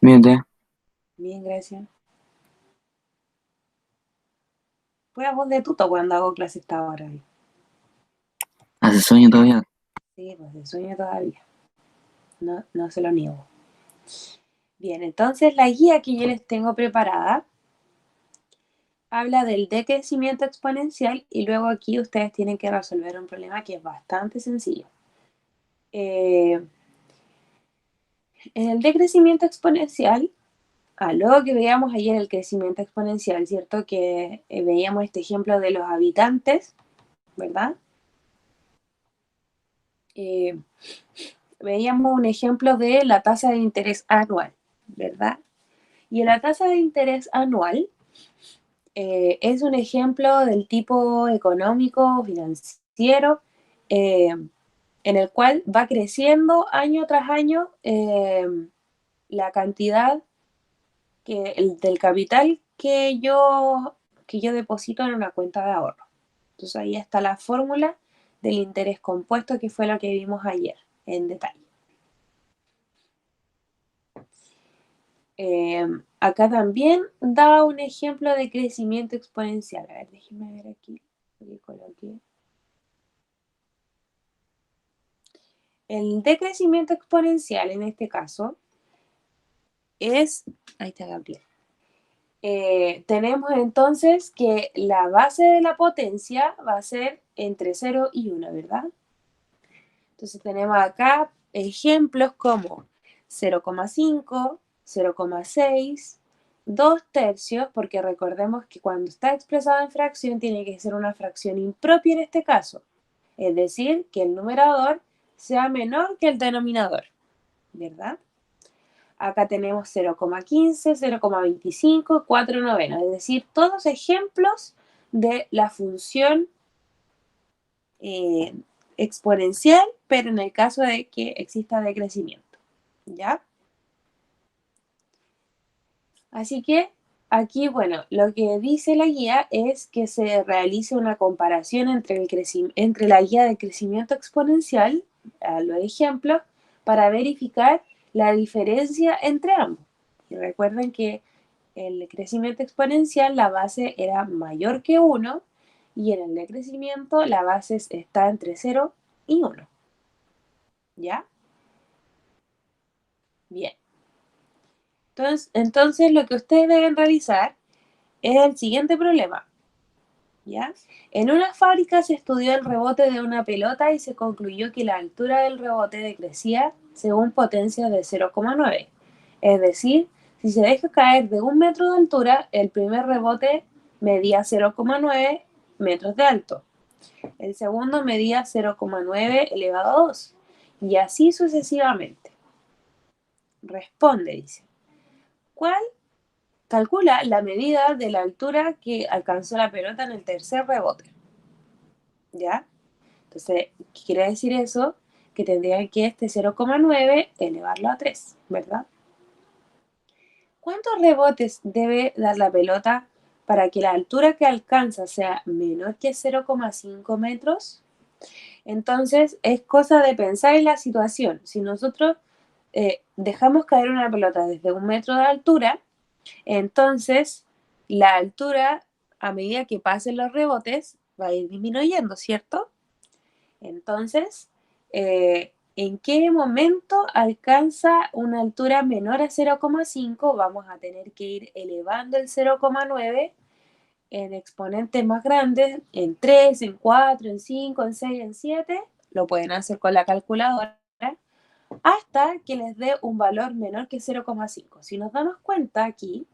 Mírate, Bien, gracias. Pues a voz de tuto cuando hago clase esta hora. hace sueño todavía. Sí, pues de sueño todavía. No, no se lo niego. Bien, entonces la guía que yo les tengo preparada habla del decrecimiento exponencial y luego aquí ustedes tienen que resolver un problema que es bastante sencillo. En el decrecimiento exponencial, luego que veíamos ayer el crecimiento exponencial, ¿cierto? Que veíamos este ejemplo de los habitantes, ¿verdad? Eh, Veíamos un ejemplo de la tasa de interés anual, ¿verdad? Y la tasa de interés anual es un ejemplo del tipo económico, financiero, eh, en el cual va creciendo año tras año la cantidad del capital que yo deposito en una cuenta de ahorro. Entonces ahí está la fórmula del interés compuesto, que fue lo que vimos ayer en detalle. Acá también da un ejemplo de crecimiento exponencial. A ver, déjenme ver aquí lo que coloqué. El decrecimiento exponencial en este caso es, ahí está Gabriel. Tenemos entonces que la base de la potencia va a ser entre 0 y 1, ¿verdad? Entonces tenemos acá ejemplos como 0,5, 0,6, 2 tercios, porque recordemos que cuando está expresado en fracción tiene que ser una fracción impropia en este caso, es decir, que el numerador sea menor que el denominador, ¿verdad? Acá tenemos 0,15, 0,25, 4 novenos, es decir, todos ejemplos de la función eh, exponencial, pero en el caso de que exista decrecimiento, ¿ya? Así que aquí, bueno, lo que dice la guía es que se realice una comparación entre la guía de crecimiento exponencial, los ejemplos, para verificar la diferencia entre ambos. Y recuerden que el crecimiento exponencial, la base era mayor que 1, y en el decrecimiento la base está entre 0 y 1. ¿Ya? Bien. Entonces lo que ustedes deben realizar es el siguiente problema. ¿Ya? En una fábrica se estudió el rebote de una pelota y se concluyó que la altura del rebote decrecía según potencia de 0,9. Es decir, si se deja caer de 1 metro de altura, el primer rebote medía 0,9 metros de alto. El segundo medía 0,9 elevado a 2. Y así sucesivamente. Responde, dice. ¿Cuál calcula la medida de la altura que alcanzó la pelota en el tercer rebote? ¿Ya? Entonces, ¿qué quiere decir eso? Que tendrían que este 0,9 elevarlo a 3, ¿verdad? ¿Cuántos rebotes debe dar la pelota para que la altura que alcanza sea menor que 0,5 metros? Entonces, es cosa de pensar en la situación. Si nosotros dejamos caer una pelota desde 1 metro de altura, entonces la altura, a medida que pasen los rebotes, va a ir disminuyendo, ¿cierto? Entonces, ¿en qué momento alcanza una altura menor a 0,5? Vamos a tener que ir elevando el 0,9 en exponentes más grandes, en 3, en 4, en 5, en 6, en 7. Lo pueden hacer con la calculadora, hasta que les dé un valor menor que 0,5. Si nos damos cuenta aquí,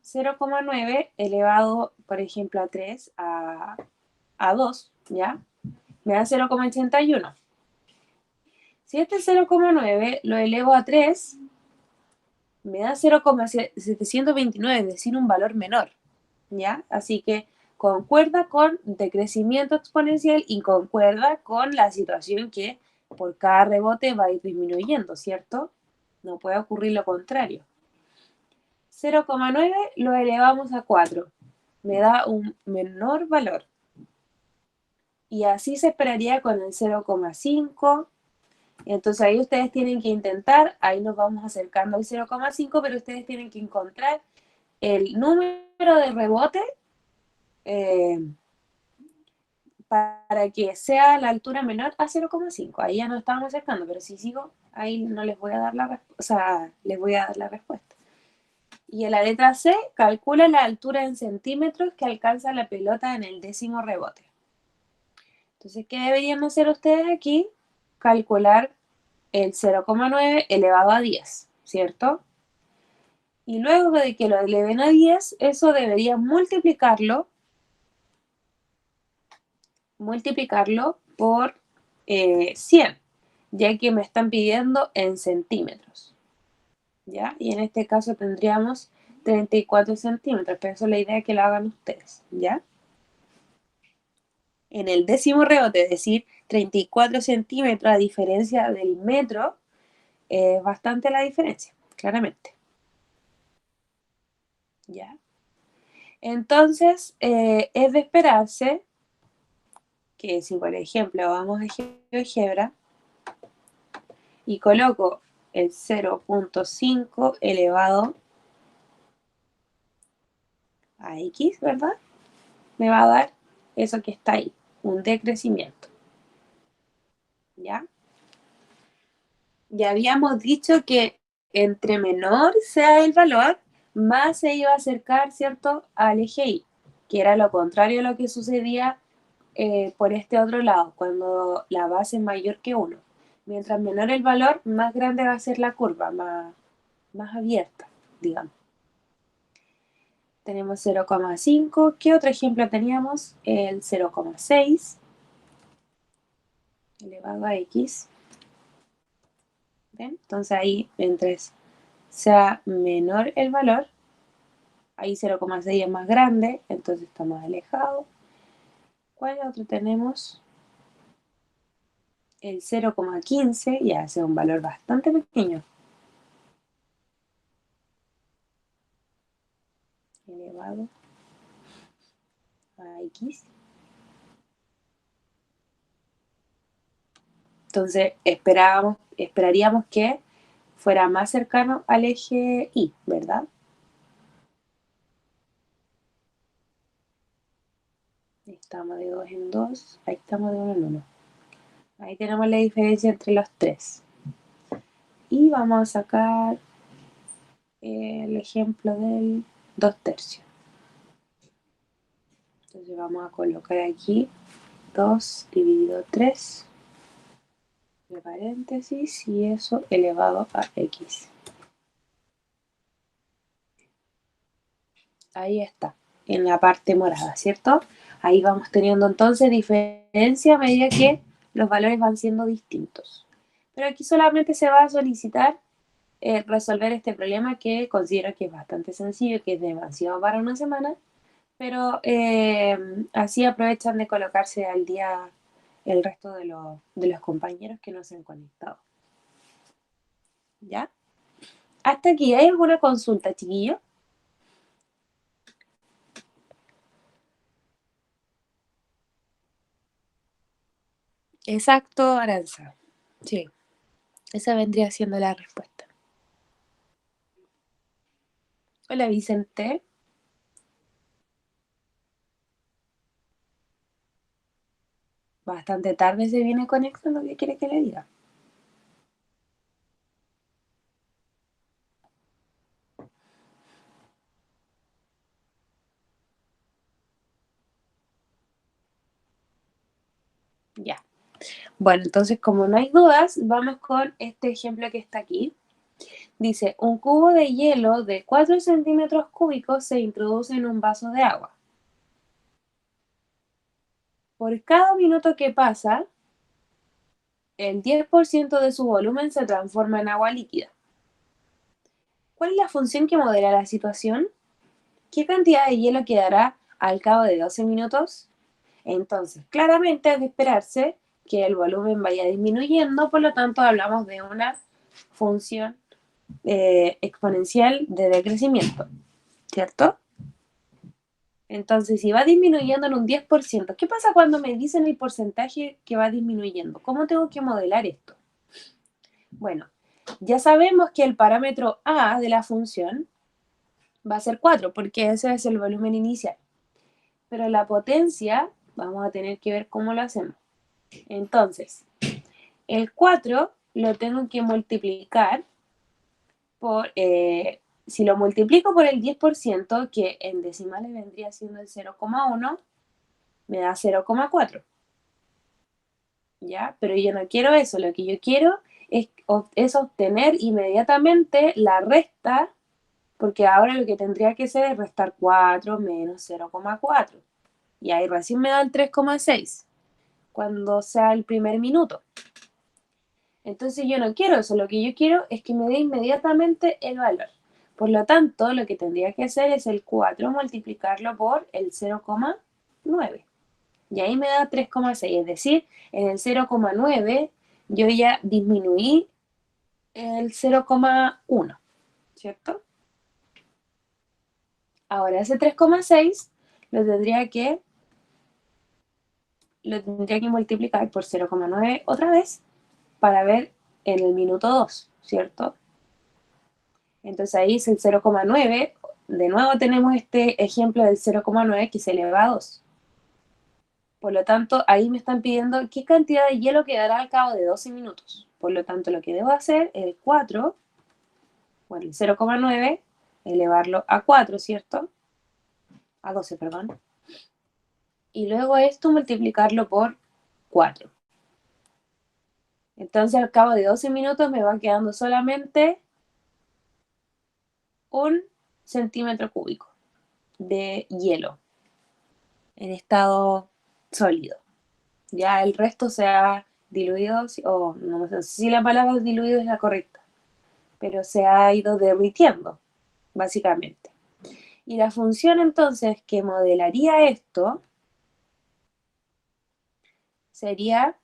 0,9 elevado, por ejemplo, a 3, a 2, ¿ya? Me da 0,81. Si este 0,9 lo elevo a 3, me da 0,729, es decir, un valor menor, ¿ya? Así que concuerda con decrecimiento exponencial y concuerda con la situación que por cada rebote va a ir disminuyendo, ¿cierto? No puede ocurrir lo contrario. 0,9 lo elevamos a 4, me da un menor valor. Y así se esperaría con el 0,5, Entonces ahí ustedes tienen que intentar, ahí nos vamos acercando al 0,5, pero ustedes tienen que encontrar el número de rebote para que sea la altura menor a 0,5. Ahí ya nos estamos acercando, pero si sigo, ahí no les voy a dar la respuesta, o sea, les voy a dar la respuesta. Y en la letra C, calcula la altura en centímetros que alcanza la pelota en el 10º rebote. Entonces, ¿qué deberían hacer ustedes aquí? Calcular el 0,9 elevado a 10, ¿cierto? Y luego de que lo eleven a 10, eso debería multiplicarlo por 100, ya que me están pidiendo en centímetros, ¿ya? Y en este caso tendríamos 34 centímetros, pero eso es la idea que lo hagan ustedes, ¿ya? En el 10º rebote, es decir, 34 centímetros a diferencia del metro, es bastante la diferencia, claramente, ¿ya? Entonces, es de esperarse que si, por ejemplo, vamos a GeoGebra y coloco el 0,5 elevado a X, ¿verdad? Me va a dar eso que está ahí, un decrecimiento, ¿ya? Ya habíamos dicho que entre menor sea el valor, más se iba a acercar, ¿cierto?, al eje Y, que era lo contrario a lo que sucedía por este otro lado, cuando la base es mayor que 1. Mientras menor el valor, más grande va a ser la curva, más abierta, digamos. Tenemos 0,5. ¿Qué otro ejemplo teníamos? El 0,6 elevado a X. ¿Ven? Entonces ahí, mientras sea menor el valor, ahí 0,6 es más grande, entonces está más alejado. ¿Cuál otro tenemos? El 0,15, ya ese es un valor bastante pequeño. Elevado a X. Entonces esperaríamos que fuera más cercano al eje Y, ¿verdad? Estamos de 2 en 2, ahí estamos de 1 en 1. Ahí tenemos la diferencia entre los tres. Y vamos a sacar el ejemplo del 2/3. Entonces vamos a colocar aquí 2 dividido 3, de paréntesis, y eso elevado a X. Ahí está, en la parte morada, ¿cierto? Ahí vamos teniendo entonces diferencia a medida que los valores van siendo distintos. Pero aquí solamente se va a solicitar resolver este problema que considero que es bastante sencillo, que es demasiado para una semana, pero así aprovechan de colocarse al día el resto de los compañeros que no se han conectado. ¿Ya? Hasta aquí, ¿hay alguna consulta, chiquillo? Exacto, Aranza. Sí, esa vendría siendo la respuesta. Hola, Vicente. Bastante tarde se viene conectando, ¿qué quiere que le diga? Ya. Bueno, entonces como no hay dudas, vamos con este ejemplo que está aquí. Dice, un cubo de hielo de 4 centímetros cúbicos se introduce en un vaso de agua. Por cada minuto que pasa, el 10% de su volumen se transforma en agua líquida. ¿Cuál es la función que modela la situación? ¿Qué cantidad de hielo quedará al cabo de 12 minutos? Entonces, claramente es de esperarse que el volumen vaya disminuyendo, por lo tanto hablamos de una función exponencial de decrecimiento, ¿cierto? Entonces, si va disminuyendo en un 10%, ¿qué pasa cuando me dicen el porcentaje que va disminuyendo? ¿Cómo tengo que modelar esto? Bueno, ya sabemos que el parámetro a de la función va a ser 4, porque ese es el volumen inicial. Pero la potencia, vamos a tener que ver cómo lo hacemos. Entonces, el 4 lo tengo que multiplicar por, si lo multiplico por el 10%, que en decimales vendría siendo el 0,1, me da 0,4. ¿Ya? Pero yo no quiero eso, lo que yo quiero es obtener inmediatamente la resta, porque ahora lo que tendría que hacer es restar 4 menos 0,4. Y ahí recién me da el 3,6, cuando sea el primer minuto. Entonces yo no quiero eso, lo que yo quiero es que me dé inmediatamente el valor. Por lo tanto, lo que tendría que hacer es el 4 multiplicarlo por el 0,9. Y ahí me da 3,6, es decir, en el 0,9 yo ya disminuí el 0,1, ¿cierto? Ahora ese 3,6 lo tendría que multiplicar por 0,9 otra vez para ver en el minuto 2, ¿cierto? Entonces ahí es el 0,9. De nuevo tenemos este ejemplo del 0,9 que se eleva a 2. Por lo tanto, ahí me están pidiendo qué cantidad de hielo quedará al cabo de 12 minutos. Por lo tanto, lo que debo hacer es el 4, bueno, el 0,9, elevarlo a 4, ¿cierto? A 12, perdón. Y luego esto multiplicarlo por 4. Entonces, al cabo de 12 minutos me va quedando solamente 1 centímetro cúbico de hielo en estado sólido. Ya el resto se ha diluido, o no sé si la palabra diluido es la correcta, pero se ha ido derritiendo, básicamente. Y la función entonces que modelaría esto sería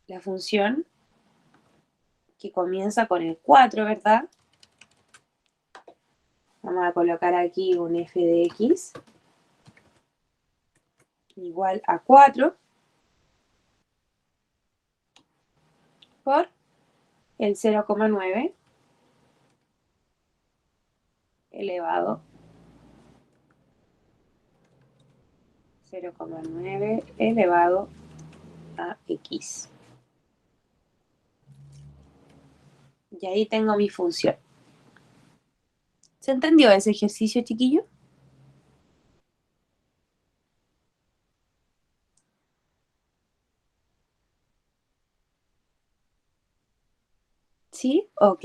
la función que comienza con el 4, ¿verdad? Vamos a colocar aquí un f de x igual a 4 por el 0,9 elevado 0,9 elevado a x. Y ahí tengo mi función. ¿Se entendió ese ejercicio, chiquillo? ¿Sí? Ok.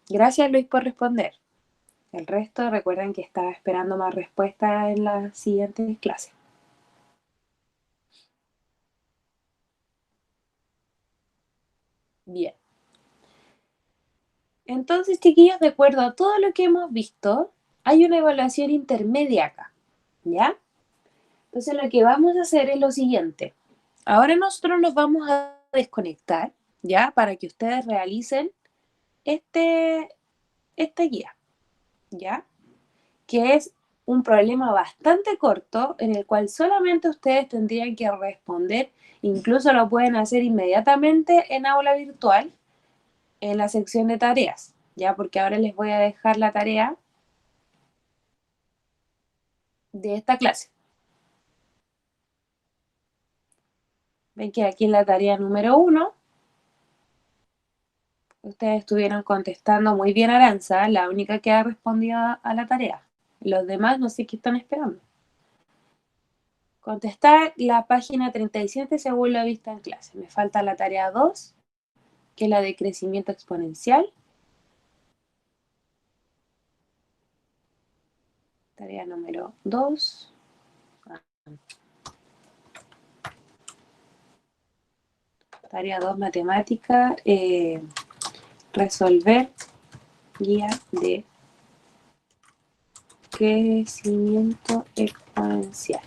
Gracias, Luis, por responder. El resto, recuerden que estaba esperando más respuestas en las siguientes clases. Bien. Entonces, chiquillos, de acuerdo a todo lo que hemos visto, hay una evaluación intermedia acá, ¿ya? Entonces, lo que vamos a hacer es lo siguiente. Ahora nosotros nos vamos a desconectar, ¿ya? Para que ustedes realicen esta guía, ¿ya? Que es un problema bastante corto en el cual solamente ustedes tendrían que responder, incluso lo pueden hacer inmediatamente en aula virtual, en la sección de tareas, ¿ya? Porque ahora les voy a dejar la tarea de esta clase. Ven que aquí en la tarea número 1, ustedes estuvieron contestando muy bien, Aranza, la única que ha respondido a la tarea. Los demás no sé qué están esperando. Contestar la página 37 según lo visto en clase. Me falta la tarea 2, que es la de crecimiento exponencial. Tarea número 2. Tarea 2, matemática. Resolver guía de crecimiento exponencial.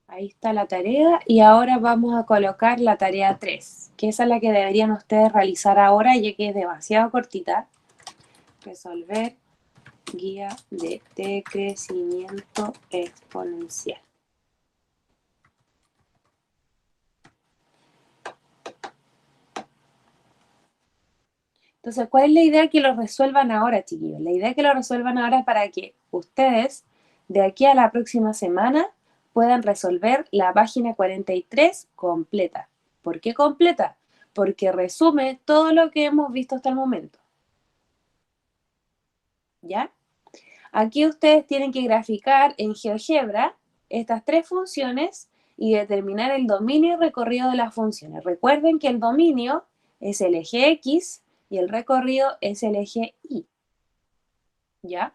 Ahí está la tarea y ahora vamos a colocar la tarea 3, que esa es la que deberían ustedes realizar ahora, ya que es demasiado cortita. Resolver guía de decrecimiento exponencial. Entonces, ¿cuál es la idea que lo resuelvan ahora, chiquillos? La idea que lo resuelvan ahora es para que ustedes, de aquí a la próxima semana, puedan resolver la página 43 completa. ¿Por qué completa? Porque resume todo lo que hemos visto hasta el momento. ¿Ya? Aquí ustedes tienen que graficar en GeoGebra estas tres funciones y determinar el dominio y recorrido de las funciones. Recuerden que el dominio es el eje X y el recorrido es el eje Y. ¿Ya?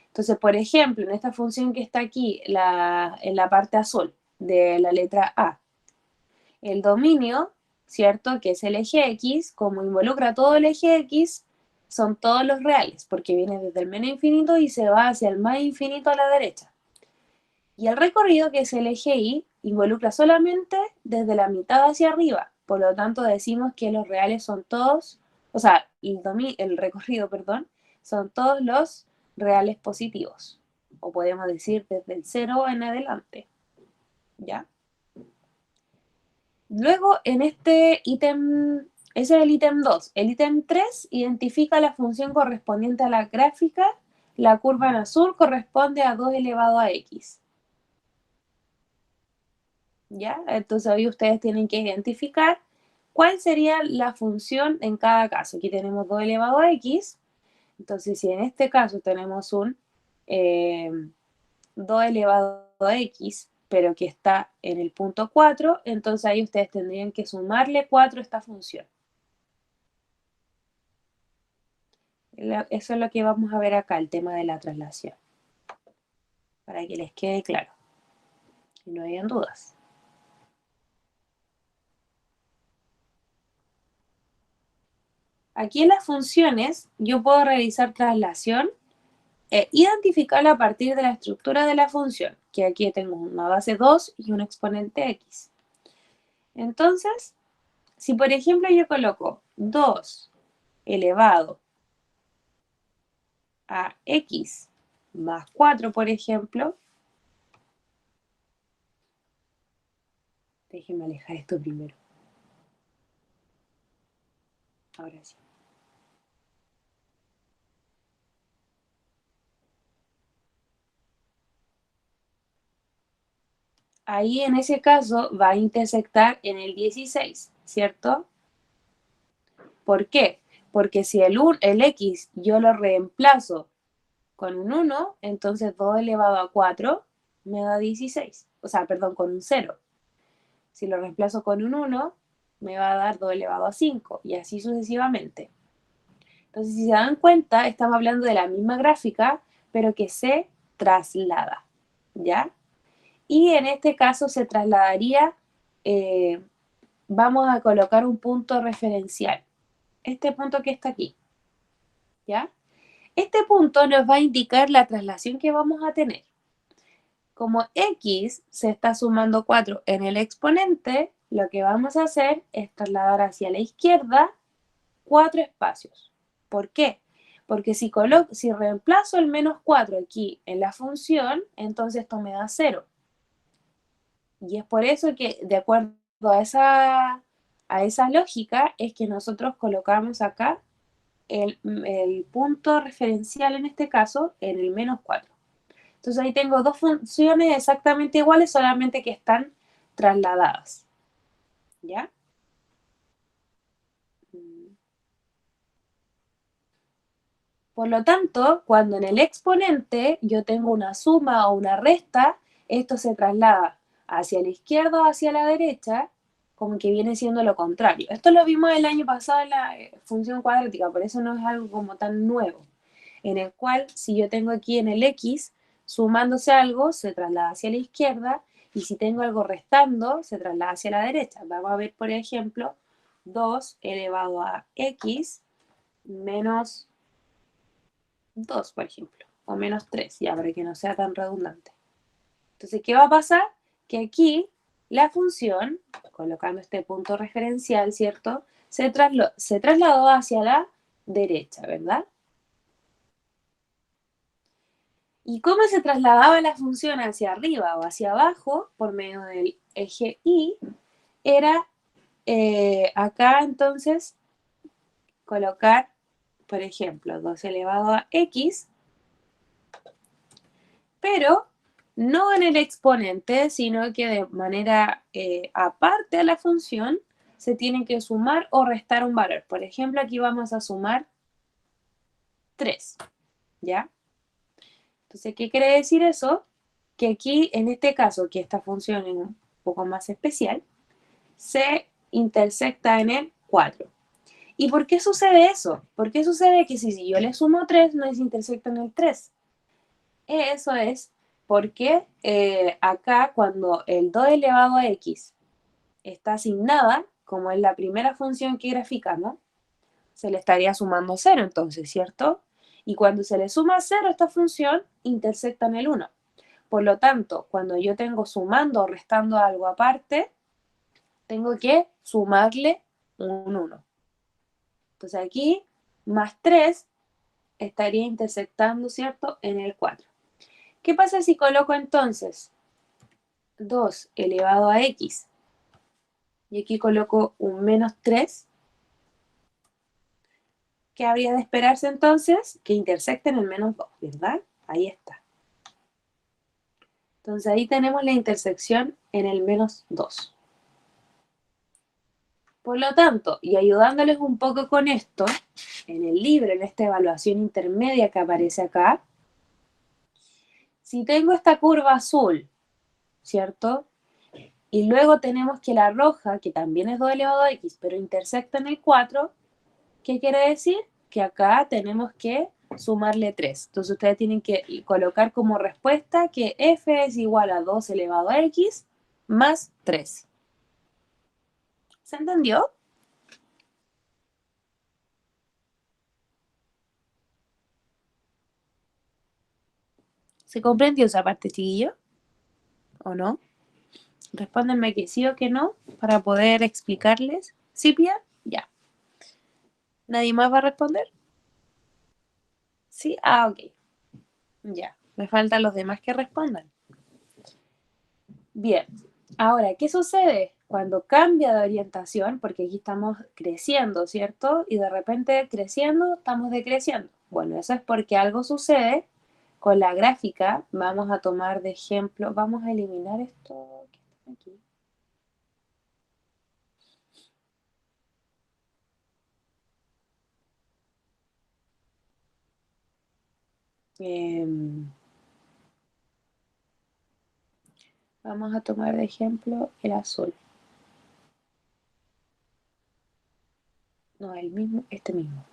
Entonces, por ejemplo, en esta función que está aquí, en la parte azul de la letra A, el dominio, ¿cierto? Que es el eje X, como involucra todo el eje X, son todos los reales, porque viene desde el menos infinito y se va hacia el más infinito a la derecha. Y el recorrido, que es el eje Y, involucra solamente desde la mitad hacia arriba. Por lo tanto, decimos que los reales son todos, o sea, el recorrido, perdón, son todos los reales positivos. O podemos decir desde el 0 en adelante. ¿Ya? Luego, en este ítem, ese es el ítem 2. El ítem 3 identifica la función correspondiente a la gráfica. La curva en azul corresponde a 2 elevado a x. ¿Ya? Entonces ahí ustedes tienen que identificar cuál sería la función en cada caso. Aquí tenemos 2 elevado a x. Entonces, si en este caso tenemos un 2 elevado a x, pero que está en el punto 4, entonces ahí ustedes tendrían que sumarle 4 a esta función. Eso es lo que vamos a ver acá, el tema de la traslación. Para que les quede claro y no hayan dudas. Aquí en las funciones yo puedo realizar traslación e identificarla a partir de la estructura de la función, que aquí tengo una base 2 y un exponente x. Entonces, si por ejemplo yo coloco 2 elevado a x más 4, por ejemplo, déjenme alejar esto primero. Ahora sí. Ahí en ese caso va a intersectar en el 16, ¿cierto? ¿Por qué? Porque si el x yo lo reemplazo con un 1, entonces 2 elevado a 4 me da 16. O sea, perdón, con un 0. Si lo reemplazo con un 1, me va a dar 2 elevado a 5 y así sucesivamente. Entonces, si se dan cuenta, estamos hablando de la misma gráfica, pero que se traslada, ¿ya? Y en este caso se trasladaría, vamos a colocar un punto referencial. Este punto que está aquí, ¿ya? Este punto nos va a indicar la traslación que vamos a tener. Como x se está sumando 4 en el exponente, lo que vamos a hacer es trasladar hacia la izquierda 4 espacios. ¿Por qué? Porque si reemplazo el menos 4 aquí en la función, entonces esto me da 0. Y es por eso que, de acuerdo a esa lógica, es que nosotros colocamos acá el punto referencial, en este caso, en el menos 4. Entonces ahí tengo dos funciones exactamente iguales, solamente que están trasladadas. ¿Ya? Por lo tanto, cuando en el exponente yo tengo una suma o una resta, esto se traslada hacia la izquierda o hacia la derecha, como que viene siendo lo contrario. Esto lo vimos el año pasado en la función cuadrática, por eso no es algo como tan nuevo, en el cual si yo tengo aquí en el x sumándose algo, se traslada hacia la izquierda, y si tengo algo restando, se traslada hacia la derecha. Vamos a ver, por ejemplo, 2 elevado a x menos 2, por ejemplo, o menos 3, ya para que no sea tan redundante. Entonces, ¿qué va a pasar? Que aquí la función, colocando este punto referencial, ¿cierto? Se trasladó hacia la derecha, ¿verdad? ¿Y cómo se trasladaba la función hacia arriba o hacia abajo por medio del eje Y? Era acá entonces colocar, por ejemplo, 2 elevado a x, pero no en el exponente, sino que de manera aparte a la función se tiene que sumar o restar un valor. Por ejemplo, aquí vamos a sumar 3, ¿ya? Entonces, ¿qué quiere decir eso? Que aquí, en este caso, que esta función es un poco más especial, se intersecta en el 4. ¿Y por qué sucede eso? ¿Por qué sucede que si yo le sumo 3, no se intersecta en el 3? Eso es porque acá cuando el 2 elevado a x está asignada, como es la primera función que graficamos, se le estaría sumando 0 entonces, ¿cierto? Y cuando se le suma 0 a esta función, intersecta en el 1. Por lo tanto, cuando yo tengo sumando o restando algo aparte, tengo que sumarle un 1. Entonces aquí, más 3 estaría intersectando, ¿cierto?, en el 4. ¿Qué pasa si coloco entonces 2 elevado a x y aquí coloco un menos 3? ¿Qué habría de esperarse entonces? Que intersecten el menos 2, ¿verdad? Ahí está. Entonces ahí tenemos la intersección en el menos 2. Por lo tanto, y ayudándoles un poco con esto, en el libro, en esta evaluación intermedia que aparece acá, si tengo esta curva azul, ¿cierto? Y luego tenemos que la roja, que también es 2 elevado a x, pero intersecta en el 4, ¿qué quiere decir? Que acá tenemos que sumarle 3. Entonces ustedes tienen que colocar como respuesta que f es igual a 2 elevado a x más 3. ¿Se entendió? ¿Se comprendió esa parte, chiquillo? ¿O no? Respóndanme que sí o que no para poder explicarles. ¿Sí, Pia? Ya. ¿Nadie más va a responder? ¿Sí? Ah, ok. Ya. Me faltan los demás que respondan. Bien. Ahora, ¿qué sucede cuando cambia de orientación? Porque aquí estamos creciendo, ¿cierto? Y de repente creciendo, estamos decreciendo. Bueno, eso es porque algo sucede con la gráfica. Vamos a tomar de ejemplo, vamos a eliminar esto que está aquí. Vamos a tomar de ejemplo el azul. No, el mismo, este mismo.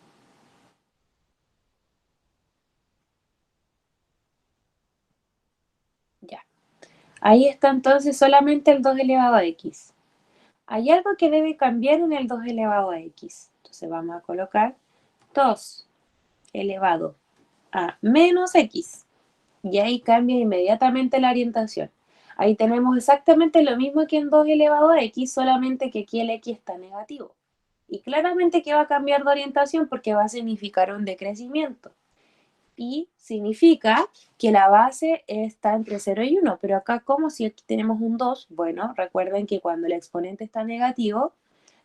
Ya. Ahí está entonces solamente el 2 elevado a x. Hay algo que debe cambiar en el 2 elevado a x. Entonces vamos a colocar 2 elevado a menos x. Y ahí cambia inmediatamente la orientación. Ahí tenemos exactamente lo mismo que en 2 elevado a x, solamente que aquí el x está negativo. Y claramente que va a cambiar de orientación porque va a significar un decrecimiento. Y significa que la base está entre 0 y 1, pero acá como si aquí tenemos un 2, bueno, recuerden que cuando el exponente está negativo,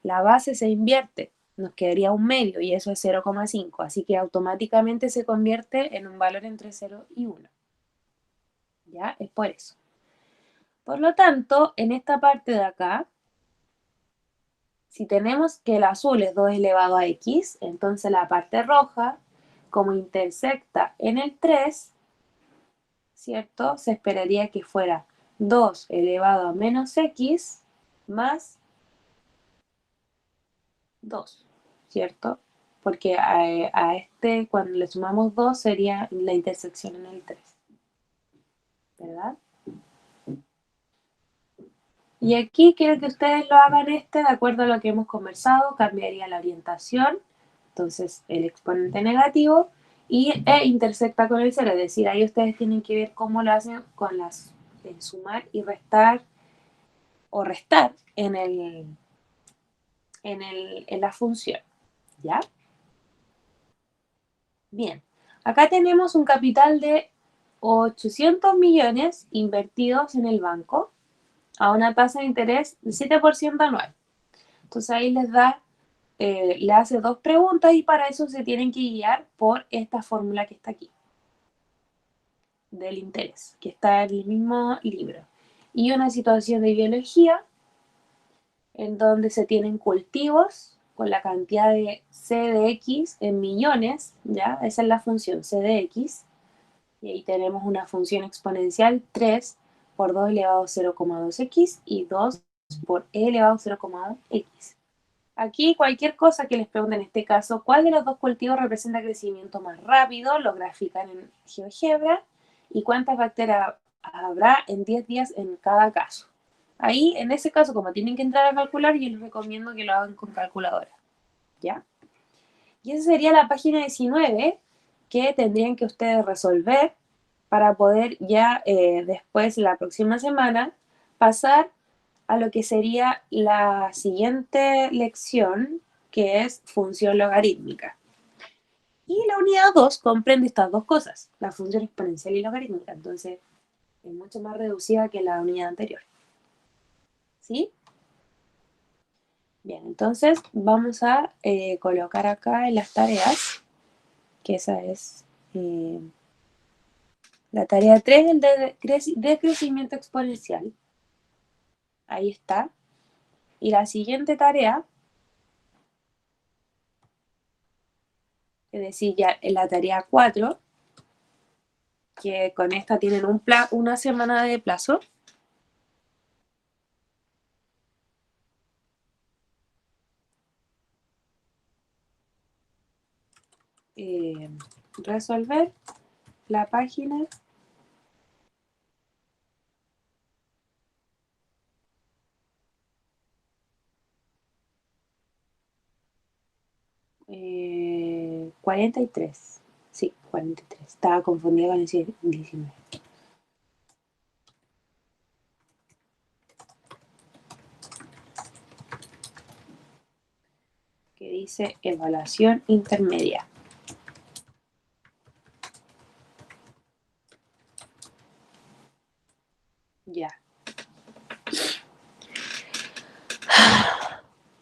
la base se invierte, nos quedaría un medio y eso es 0,5, así que automáticamente se convierte en un valor entre 0 y 1. ¿Ya? Es por eso. Por lo tanto, en esta parte de acá, si tenemos que el azul es 2 elevado a x, entonces la parte roja, como intersecta en el 3, ¿cierto? Se esperaría que fuera 2 elevado a menos x más 2, ¿cierto? Porque a este, cuando le sumamos 2, sería la intersección en el 3, ¿verdad? Y aquí quiero que ustedes lo hagan de acuerdo a lo que hemos conversado, cambiaría la orientación, entonces el exponente negativo, e intersecta con el 0, es decir, ahí ustedes tienen que ver cómo lo hacen con las sumar y restar o restar en la función, ¿ya? Bien, acá tenemos un capital de 800 millones invertidos en el banco a una tasa de interés del 7% anual. Entonces ahí le hace dos preguntas y para eso se tienen que guiar por esta fórmula que está aquí, del interés, que está en el mismo libro. Y una situación de biología en donde se tienen cultivos con la cantidad de C de X en millones, ¿ya? Esa es la función C de X. Y ahí tenemos una función exponencial 3 por 2 elevado a 0,2x y 2 por e elevado a 0,1x. Aquí cualquier cosa que les pregunten en este caso, ¿cuál de los dos cultivos representa crecimiento más rápido? Lo grafican en GeoGebra y cuántas bacterias habrá en 10 días en cada caso. Ahí, en ese caso, como tienen que entrar a calcular, yo les recomiendo que lo hagan con calculadora, ¿ya? Y esa sería la página 19 que tendrían que ustedes resolver para poder ya después, la próxima semana, pasar a lo que sería la siguiente lección, que es función logarítmica. Y la unidad 2 comprende estas dos cosas, la función exponencial y logarítmica. Entonces, es mucho más reducida que la unidad anterior. ¿Sí? Bien, entonces vamos a colocar acá en las tareas, que esa es la tarea 3, el de crecimiento exponencial. Ahí está. Y la siguiente tarea, es decir, ya en la tarea 4, que con esta tienen una semana de plazo. Resolver la página 43. Sí, 43. Estaba confundida con el 19. Que dice evaluación intermedia. Ya.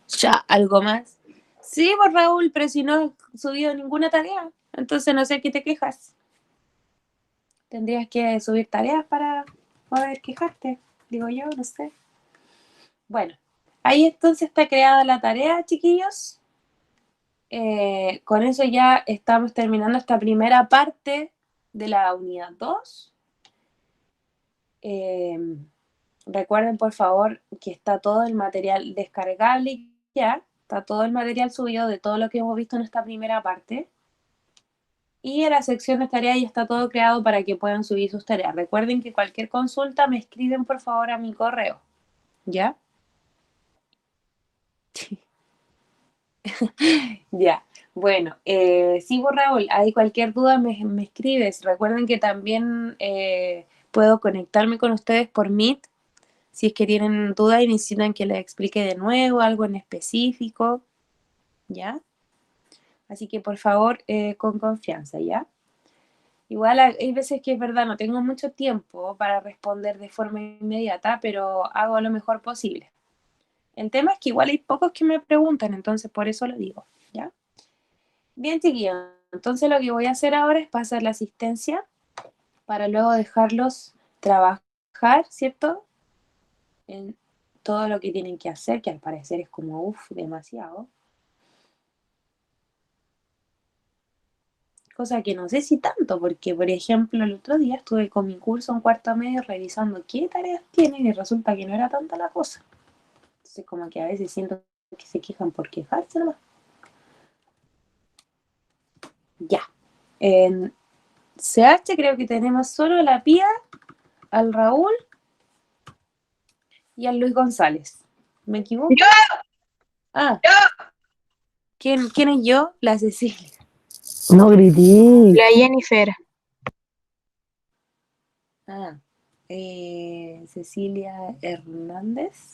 Ya, ¿algo más? Sí, pues Raúl, pero si no he subido ninguna tarea, entonces no sé qué te quejas. Tendrías que subir tareas para poder quejarte, digo yo, no sé. Bueno, ahí entonces está creada la tarea, chiquillos. Con eso ya estamos terminando esta primera parte de la unidad 2. Recuerden, por favor, que está todo el material descargable ya. Está todo el material subido de todo lo que hemos visto en esta primera parte. Y en la sección de tareas ya está todo creado para que puedan subir sus tareas. Recuerden que cualquier consulta me escriben, por favor, a mi correo. ¿Ya? Ya. Bueno, sí, vos, Raúl, hay cualquier duda me escribes. Recuerden que también puedo conectarme con ustedes por Meet si es que tienen duda y necesitan que les explique de nuevo algo en específico, ¿ya? Así que por favor, con confianza, ¿ya? Igual hay veces que es verdad, no tengo mucho tiempo para responder de forma inmediata, pero hago lo mejor posible. El tema es que igual hay pocos que me preguntan, entonces por eso lo digo, ¿ya? Bien, chiquillos, entonces lo que voy a hacer ahora es pasar la asistencia para luego dejarlos trabajar, ¿cierto? En todo lo que tienen que hacer, que al parecer es como, uff, demasiado. Cosa que no sé si tanto, porque por ejemplo el otro día estuve con mi curso en cuarto medio revisando qué tareas tienen y resulta que no era tanta la cosa. Entonces como que a veces siento que se quejan por quejarse nomás. Ya. En CH creo que tenemos solo a la Pía, al Raúl y al Luis González. ¿Me equivoco? ¡Yo! Ah, ¿quién es yo? La Cecilia. No grití. La Jennifer. Ah, Cecilia Hernández.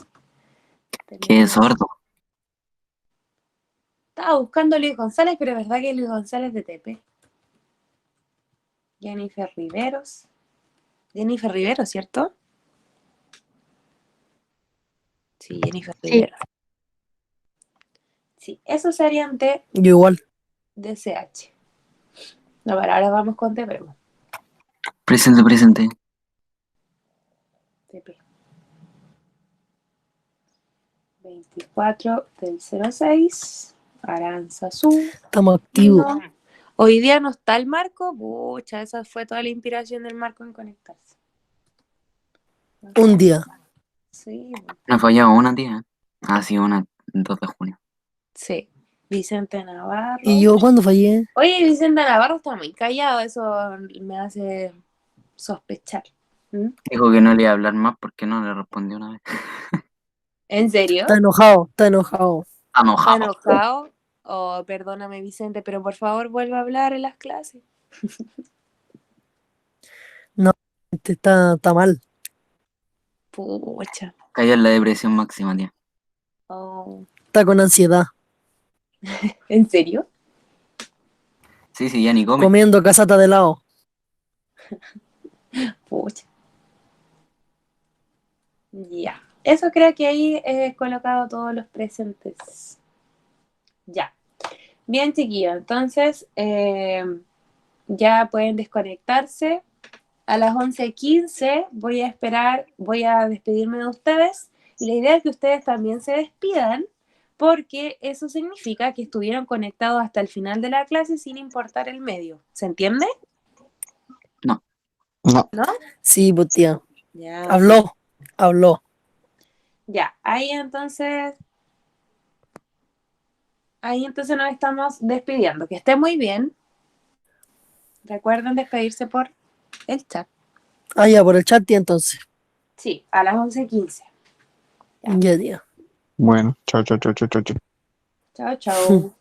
Qué sordo. Estaba buscando a Luis González, pero es verdad que Luis González de Tepe. Jennifer Riveros. Jennifer Rivero, ¿cierto? Sí, Jennifer Sí. Rivero. Sí, esos serían Yo igual. de CH. No, pero ahora vamos con TP. Presente, presente. TP. 24 del 06. Aranzazú. Estamos activos. Hoy día no está el Marco. Pucha, esa fue toda la inspiración del Marco en conectarse. Un día. Sí, Me ha fallado una, tía. Ha sido una 2 de junio. sí. Vicente Navarro. ¿Y yo cuándo fallé? Oye, Vicente Navarro está muy callado. Eso me hace sospechar. ¿Mm? Dijo que no le iba a hablar más porque no le respondió una vez. ¿En serio? Está enojado, está enojado. Está ¿Está enojado. enojado? Oh, perdóname, Vicente, pero por favor vuelva a hablar en las clases. Está mal. Pucha. Cayó en la depresión máxima, tía. Oh. Está con ansiedad. ¿En serio? Sí, sí, ya ni come. Comiendo casata de helado. Pucha. Ya. Eso creo que ahí he colocado todos los presentes. Ya. Bien, chiquillos. Entonces, ya pueden desconectarse. A las 11:15 voy a esperar, voy a despedirme de ustedes. Y la idea es que ustedes también se despidan, porque eso significa que estuvieron conectados hasta el final de la clase sin importar el medio. ¿Se entiende? No. No. ¿No? Sí, pues tía. Ya. Habló. Ya. Ahí entonces nos estamos despidiendo. Que esté muy bien. Recuerden despedirse por el chat. Ah, ya, por el chat, tía, entonces. Sí, a las 11:15. Ya. Ya, tía. Bueno, chao, chao, chao, chao, chao. Chao, chao.